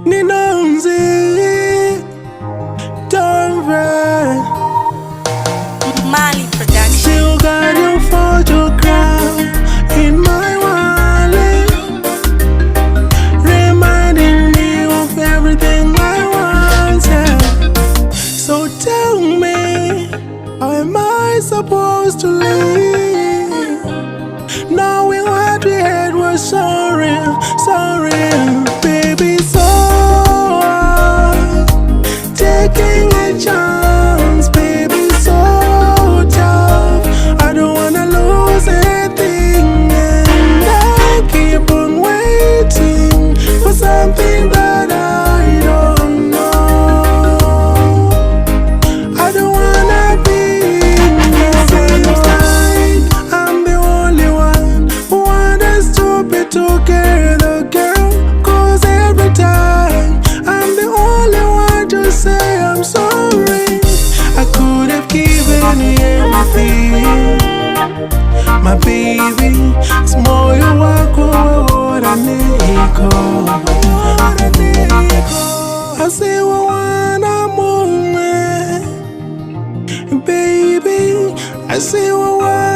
Ninonzi Donvert. Mali production. Still got your photograph in my wallet, reminding me of everything I wanted. So tell me, how am I supposed to live, knowing what we had was so real, so real? Baby, so hard, taking a chance, baby, so tough. I don't wanna lose anything, and I keep on waiting for something that I don't know. I don't wanna be in the seems like I'm the only one who want us to be together, girl. 'Cause every time I'm the only one to say I'm sorry. I could have given you everything, my baby. It's more you walk what I need. I say what I'm on, baby. I say what